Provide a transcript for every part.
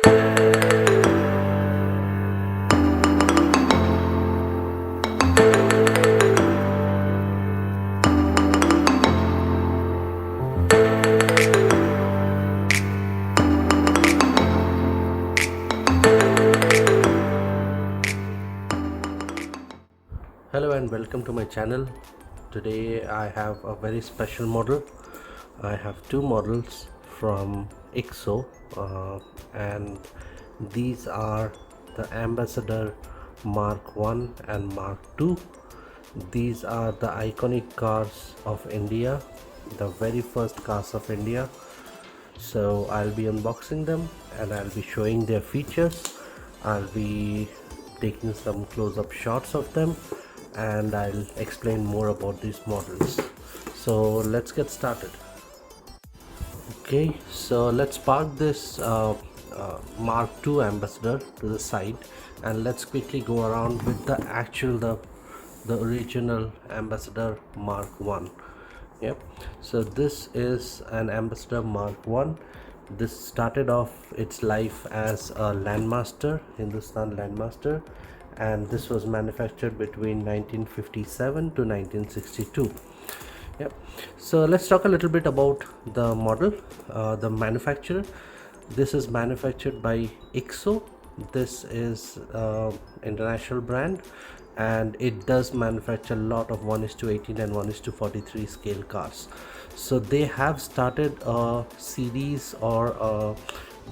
Hello and welcome to my channel. Today I have a very special model. I have two models from IXO, and these are the Ambassador Mark 1 and Mark 2. These are the iconic cars of India, the very first cars of India. So I'll be unboxing them and I'll be showing their features. I'll be taking some close-up shots of them and I'll explain more about these models. So let's get started. Okay, so let's park this Mark II Ambassador to the side and let's quickly go around with the original Ambassador Mark 1. Yep, so this is an Ambassador Mark 1. This started off its life as a Landmaster, Hindustan Landmaster, and this was manufactured between 1957 to 1962. Yep, so let's talk a little bit about the model, the manufacturer. This is manufactured by IXO. This is international brand, and it does manufacture a lot of 1:18 and 1:43 scale cars. So they have started a series or a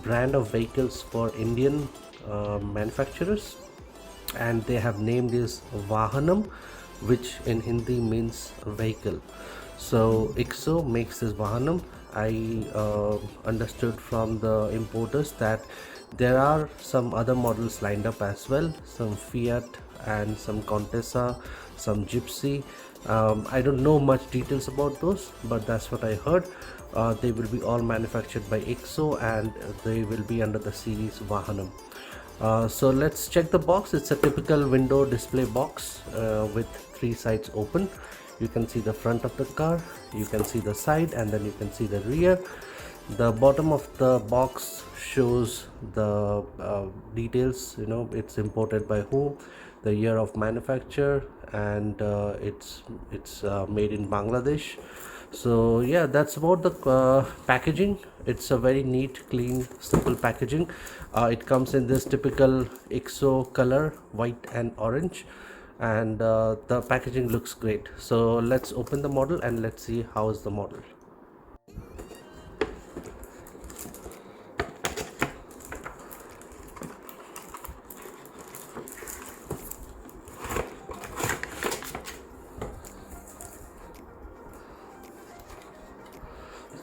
brand of vehicles for Indian manufacturers, and they have named this Vahanam, which in Hindi means vehicle. So IXO makes this Vahanam. I understood from the importers that there are some other models lined up as well, some Fiat and some Contessa, some Gypsy. I don't know much details about those, but that's what I heard. They will be all manufactured by IXO and they will be under the series Vahanam. So let's check the box. It's a typical window display box with three sides open. You can see the front of the car, you can see the side, and then you can see the rear. The bottom of the box shows the details, it's imported by whom, the year of manufacture, and it's made in Bangladesh. So yeah, that's about the packaging. It's a very neat, clean, simple packaging. It comes in this typical IXO color, white and orange, and the packaging looks great. So let's open the model and let's see how is the model.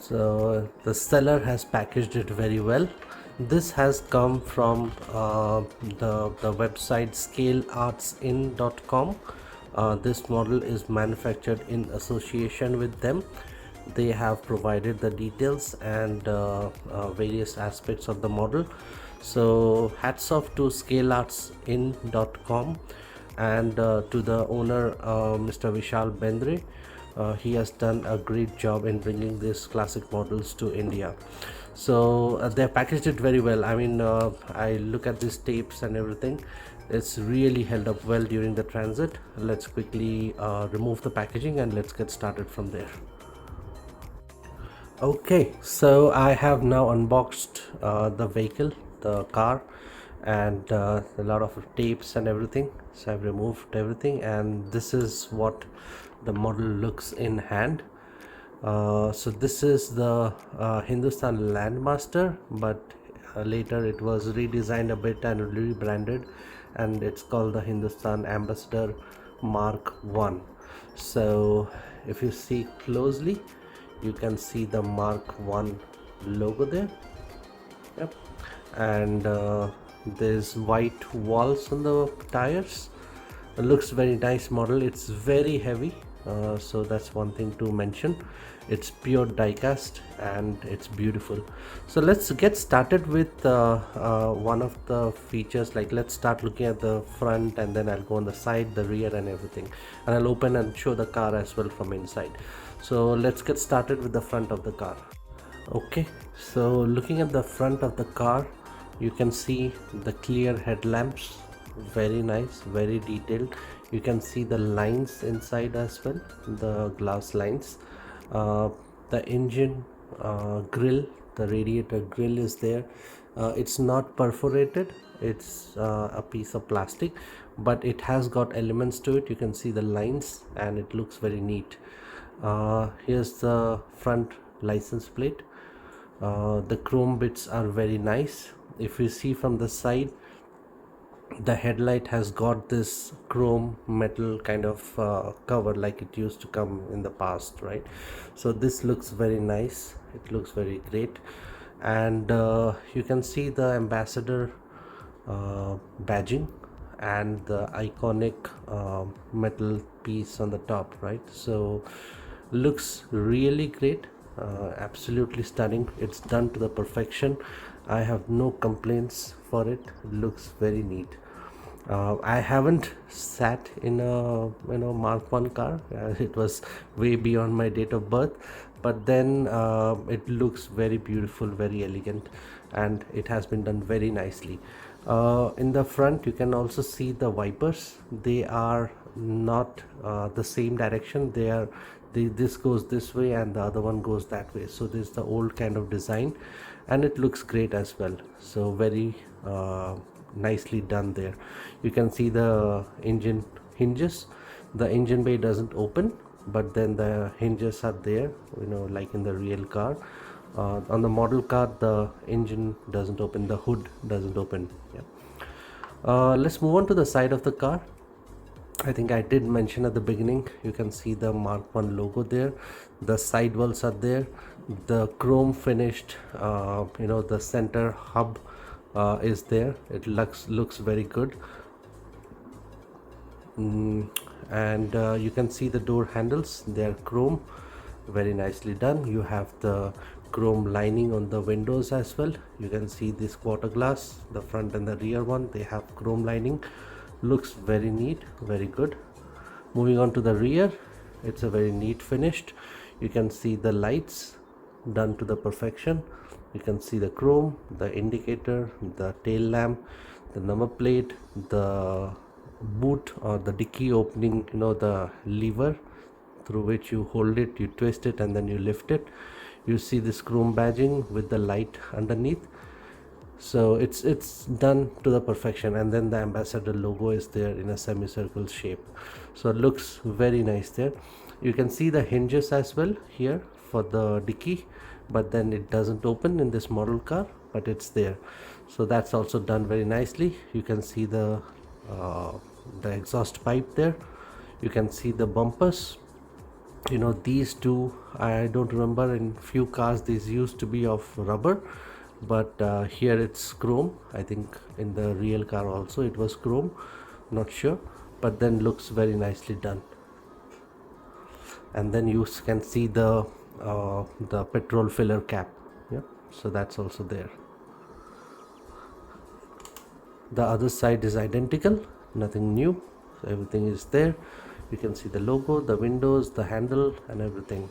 So the seller has packaged it very well. This has come from the website scaleartsin.com. This model is manufactured in association with them. They have provided the details and various aspects of the model. So hats off to scaleartsin.com and to the owner, Mr. Vishal Bendre. He has done a great job in bringing these classic models to India. So they packaged it very well. I mean, I look at these tapes and everything. It's really held up well during the transit. Let's quickly remove the packaging and let's get started from there. Okay, so I have now unboxed the vehicle, the car, and a lot of tapes and everything. So I've removed everything, and this is what the model looks in hand. So this is the Hindustan Landmaster, but later it was redesigned a bit and rebranded, and it's called the Hindustan Ambassador Mark 1. So if you see closely, you can see the Mark 1 logo there. Yep, and there's white walls on the tires. It looks very nice model. It's very heavy, so that's one thing to mention. It's pure die-cast and it's beautiful. So let's get started with one of the features. Like, let's start looking at the front, and then I'll go on the side, the rear, and everything, and I'll open and show the car as well from inside. So let's get started with the front of the car. Okay, so looking at the front of the car, You can see the clear headlamps, very nice, very detailed. You can see the lines inside as well, the glass lines. uh, the engine grill, the radiator grill is there. It's not perforated, it's a piece of plastic, but it has got elements to it. You can see the lines and it looks very neat. Here's the front license plate. The chrome bits are very nice. If you see from the side, the headlight has got this chrome metal kind of cover like it used to come in the past, right? So this looks very nice, it looks very great. And you can see the ambassador badging and the iconic metal piece on the top, right? So looks really great, absolutely stunning. It's done to the perfection. I have no complaints for it. Looks very neat. I haven't sat in a Mark 1 car. It was way beyond my date of birth, but then it looks very beautiful, very elegant, and it has been done very nicely. In the front, you can also see the wipers. They are not the same direction. This goes this way and the other one goes that way. So this is the old kind of design, and it looks great as well. So very nicely done there. You can see the engine hinges. The engine bay doesn't open, but then the hinges are there, like in the real car. On the model car, the engine doesn't open, the hood doesn't open. Yeah. Let's move on to the side of the car. I think I did mention at the beginning, you can see the Mark 1 logo there. The sidewalls are there. The chrome finished, the center hub is there. It looks very good. And you can see the door handles, they are chrome, very nicely done. You have the chrome lining on the windows as well. You can see this quarter glass, the front and the rear one, they have chrome lining. Looks very neat, very good. Moving on to the rear, it's a very neat finished. You can see the lights done to the perfection. You can see the chrome, the indicator, the tail lamp, the number plate, the boot or the dicky opening, the lever through which you hold it, you twist it and then you lift it. You see this chrome badging with the light underneath. So it's done to the perfection, and then the ambassador logo is there in a semicircle shape. So it looks very nice there. You can see the hinges as well here for the dicky, but then it doesn't open in this model car, but it's there. So that's also done very nicely. You can see the exhaust pipe there. You can see the bumpers. These two, I don't remember, in few cars these used to be of rubber, but here it's chrome. I think in the real car also it was chrome, not sure, but then looks very nicely done. And then you can see the petrol filler cap. Yeah, so that's also there. The other side is identical, nothing new, so everything is there. You can see the logo, the windows, the handle and everything.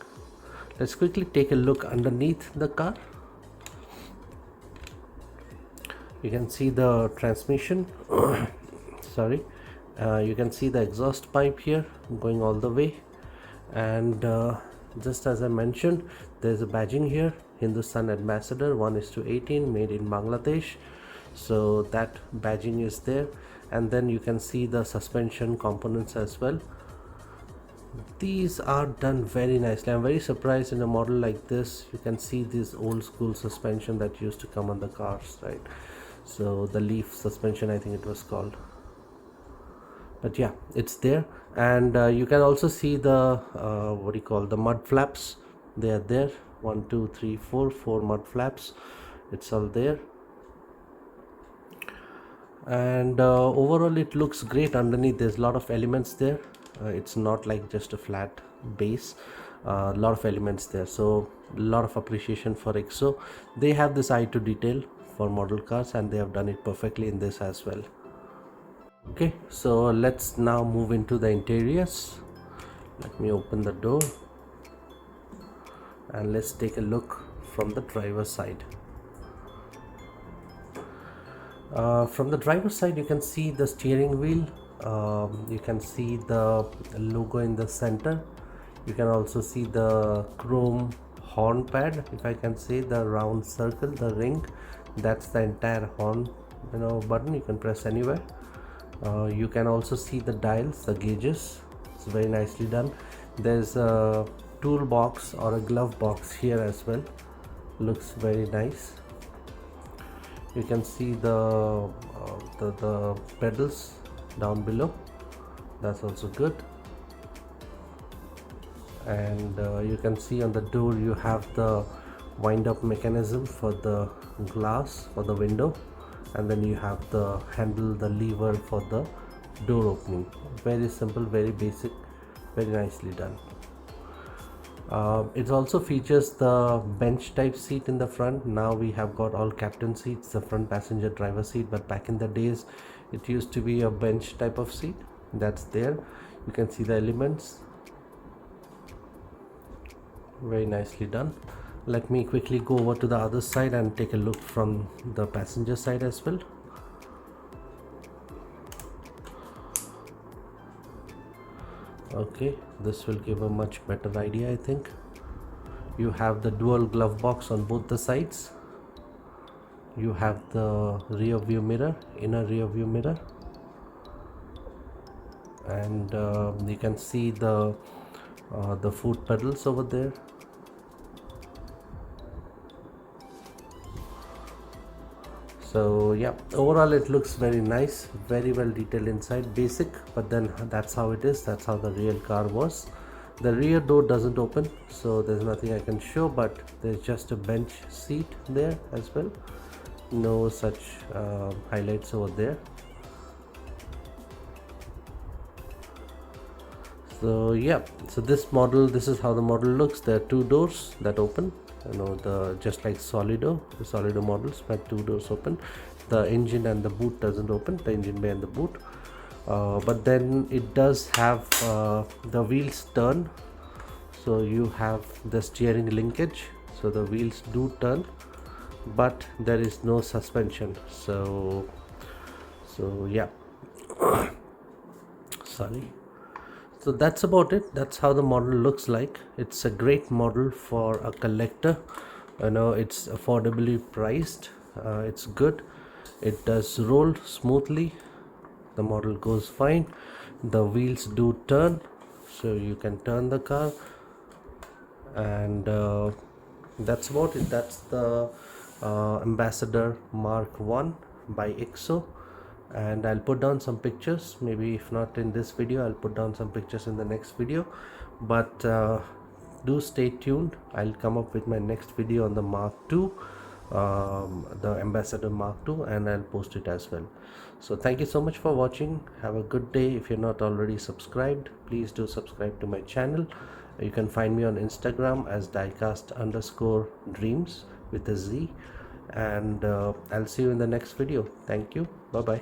Let's quickly take a look underneath the car. You can see the transmission. Sorry. You can see the exhaust pipe here going all the way, and just as I mentioned, there's a badging here, Hindustan ambassador 1:18, made in Bangladesh. So that badging is there, and then you can see the suspension components as well. These are done very nicely. I'm very surprised in a model like this you can see this old school suspension that used to come on the cars, right? So the leaf suspension, I think it was called, but yeah, it's there. And you can also see the the mud flaps. They are there, 1 2 3 4 mud flaps. It's all there. And overall it looks great. Underneath there's a lot of elements there. It's not like just a flat base, a lot of elements there. So a lot of appreciation for XO. They have this eye to detail for model cars, and they have done it perfectly in this as well. Okay, so let's now move into the interiors. Let me open the door and let's take a look from the driver's side. From the driver's side, you can see the steering wheel. You can see the logo in the center. You can also see the chrome horn pad, if I can say, the round circle, the ring. That's the entire horn, button. You can press anywhere. You can also see the dials, the gauges. It's very nicely done. There's a toolbox or a glove box here as well. Looks very nice. You can see the pedals down below. That's also good. And you can see on the door you have the wind up mechanism for the glass for the window, and then you have the handle, the lever for the door opening. Very simple, very basic, very nicely done. It also features the bench type seat in the front. Now we have got all captain seats, the front passenger driver seat, but back in the days it used to be a bench type of seat. That's there. You can see the elements, very nicely done. Let me quickly go over to the other side and take a look from the passenger side as well. Okay, this will give a much better idea, I think. You have the dual glove box on both the sides. You have the rear view mirror, inner rear view mirror, and you can see the foot pedals over there. So yeah, overall it looks very nice, very well detailed inside. Basic, but then that's how it is. That's how the real car was. The rear door doesn't open, so there's nothing I can show, but there's just a bench seat there as well. No such highlights over there. So yeah, so this is how the model looks. There are two doors that open, just like Solido, the Solido models, but two doors open. The engine and the boot doesn't open, the engine bay and the boot, but then it does have the wheels turn. So you have the steering linkage, so the wheels do turn, but there is no suspension. So yeah. Sorry. So that's about it. That's how the model looks like. It's a great model for a collector. It's affordably priced. It's good. It does roll smoothly. The model goes fine. The wheels do turn, so you can turn the car. And that's about it. That's the Ambassador Mark 1 by XO. And I'll put down some pictures, maybe if not in this video, I'll put down some pictures in the next video. But do stay tuned. I'll come up with my next video on the Mark II, the Ambassador Mark II, and I'll post it as well. So thank you so much for watching. Have a good day. If you're not already subscribed, please do subscribe to my channel. You can find me on Instagram as diecast_dreams with a Z. And I'll see you in the next video. Thank you. Bye bye.